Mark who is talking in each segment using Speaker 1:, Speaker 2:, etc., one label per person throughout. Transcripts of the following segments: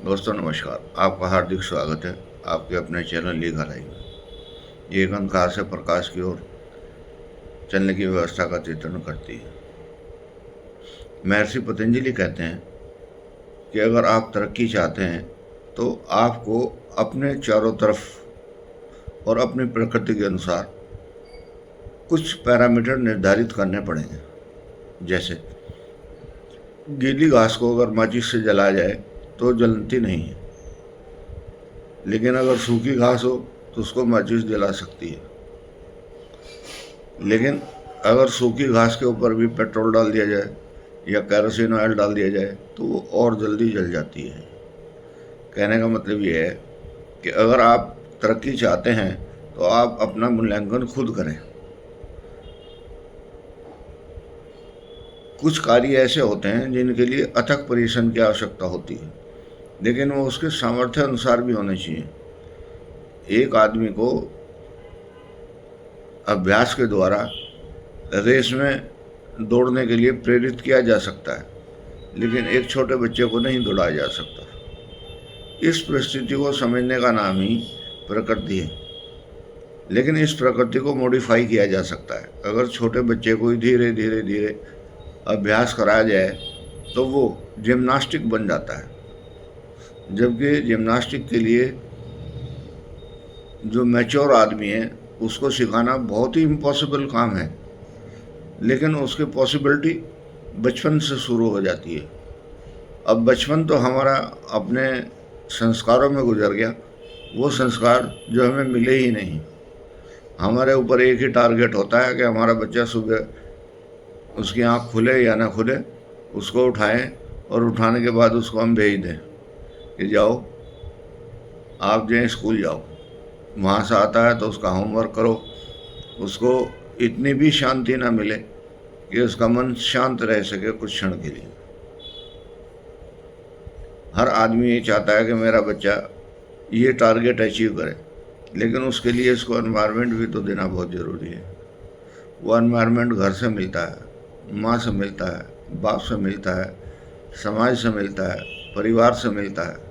Speaker 1: दोस्तों नमस्कार। आपका हार्दिक स्वागत है आपके अपने चैनल लीगल आई में। ये एक अंधकार से प्रकाश की ओर चलने की व्यवस्था का चित्रण करती है। महर्षि पतंजलि कहते हैं कि अगर आप तरक्की चाहते हैं तो आपको अपने चारों तरफ और अपनी प्रकृति के अनुसार कुछ पैरामीटर निर्धारित करने पड़ेंगे। जैसे गीली घास को अगर माचिस से जलाया जाए तो जलती नहीं है, लेकिन अगर सूखी घास हो तो उसको माचिस जला सकती है। लेकिन अगर सूखी घास के ऊपर भी पेट्रोल डाल दिया जाए या केरोसिन ऑयल डाल दिया जाए तो वो और जल्दी जल जाती है। कहने का मतलब ये है कि अगर आप तरक्की चाहते हैं तो आप अपना मूल्यांकन खुद करें। कुछ कार्य ऐसे होते हैं जिनके लिए अथक परिश्रम की आवश्यकता होती है, लेकिन वो उसके सामर्थ्य अनुसार भी होने चाहिए। एक आदमी को अभ्यास के द्वारा रेस में दौड़ने के लिए प्रेरित किया जा सकता है, लेकिन एक छोटे बच्चे को नहीं दौड़ाया जा सकता। इस परिस्थिति को समझने का नाम ही प्रकृति है, लेकिन इस प्रकृति को मॉडिफाई किया जा सकता है। अगर छोटे बच्चे को धीरे धीरे धीरे अभ्यास कराया जाए तो वो जिम्नास्टिक बन जाता है, जबकि जिम्नास्टिक के लिए जो मैच्योर आदमी है उसको सिखाना बहुत ही इम्पॉसिबल काम है, लेकिन उसकी पॉसिबिलिटी बचपन से शुरू हो जाती है। अब बचपन तो हमारा अपने संस्कारों में गुजर गया, वो संस्कार जो हमें मिले ही नहीं। हमारे ऊपर एक ही टारगेट होता है कि हमारा बच्चा सुबह उसकी आँख खुले या ना खुले उसको उठाएं, और उठाने के बाद उसको हम भेज दें कि जाओ आप जो स्कूल जाओ। वहाँ से आता है तो उसका होमवर्क करो। उसको इतनी भी शांति ना मिले कि उसका मन शांत रह सके कुछ क्षण के लिए। हर आदमी ये चाहता है कि मेरा बच्चा ये टारगेट अचीव करे, लेकिन उसके लिए इसको एनवायरनमेंट भी तो देना बहुत ज़रूरी है। वो एनवायरनमेंट घर से मिलता है, माँ से मिलता है, बाप से मिलता है, समाज से मिलता है, परिवार से मिलता है।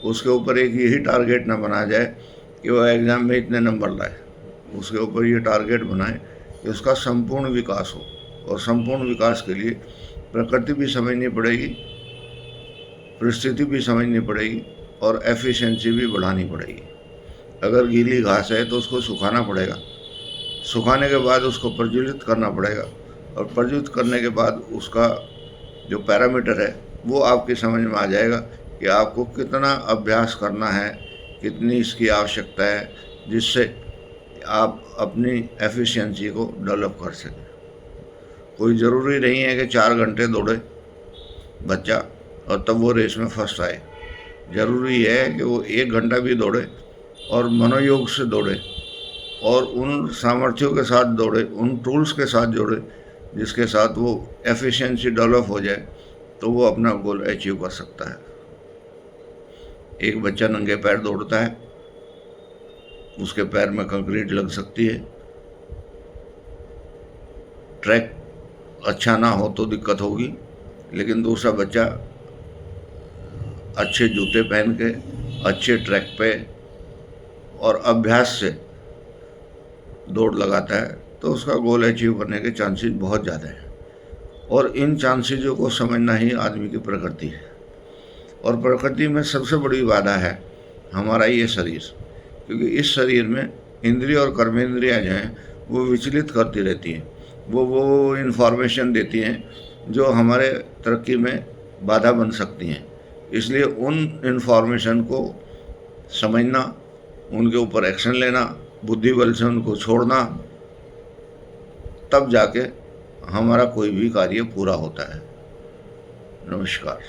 Speaker 1: उसके ऊपर एक यही टारगेट ना बनाया जाए कि वह एग्ज़ाम में इतने नंबर लाए। उसके ऊपर ये टारगेट बनाए कि उसका संपूर्ण विकास हो, और संपूर्ण विकास के लिए प्रकृति भी समझनी पड़ेगी, परिस्थिति भी समझनी पड़ेगी, और एफिशिएंसी भी बढ़ानी पड़ेगी। अगर गीली घास है तो उसको सुखाना पड़ेगा, सुखाने के बाद उसको प्रज्वलित करना पड़ेगा, और प्रज्वलित करने के बाद उसका जो पैरामीटर है वो आपकी समझ में आ जाएगा कि आपको कितना अभ्यास करना है, कितनी इसकी आवश्यकता है, जिससे आप अपनी एफिशिएंसी को डेवलप कर सकें। कोई ज़रूरी नहीं है कि 4 घंटे दौड़े बच्चा और तब वो रेस में फर्स्ट आए। ज़रूरी है कि वो 1 घंटा भी दौड़े और मनोयोग से दौड़े, और उन सामर्थ्यों के साथ दौड़े, उन टूल्स के साथ जोड़े जिसके साथ वो एफिशिएंसी डेवलप हो जाए, तो वो अपना गोल अचीव कर सकता है। एक बच्चा नंगे पैर दौड़ता है, उसके पैर में कंक्रीट लग सकती है, ट्रैक अच्छा ना हो तो दिक्कत होगी, लेकिन दूसरा बच्चा अच्छे जूते पहन के अच्छे ट्रैक पे और अभ्यास से दौड़ लगाता है तो उसका गोल अचीव करने के चांसेस बहुत ज़्यादा हैं। और इन चांसेजों को समझना ही आदमी की प्रकृति है। और प्रकृति में सबसे बड़ी बाधा है हमारा ये शरीर, क्योंकि इस शरीर में इंद्रिय और कर्मेंद्रियाँ जो हैं वो विचलित करती रहती हैं। वो इन्फॉर्मेशन देती हैं जो हमारे तरक्की में बाधा बन सकती हैं। इसलिए उन इन्फॉर्मेशन को समझना, उनके ऊपर एक्शन लेना, बुद्धि बल से उनको छोड़ना, तब जाके हमारा कोई भी कार्य पूरा होता है। नमस्कार।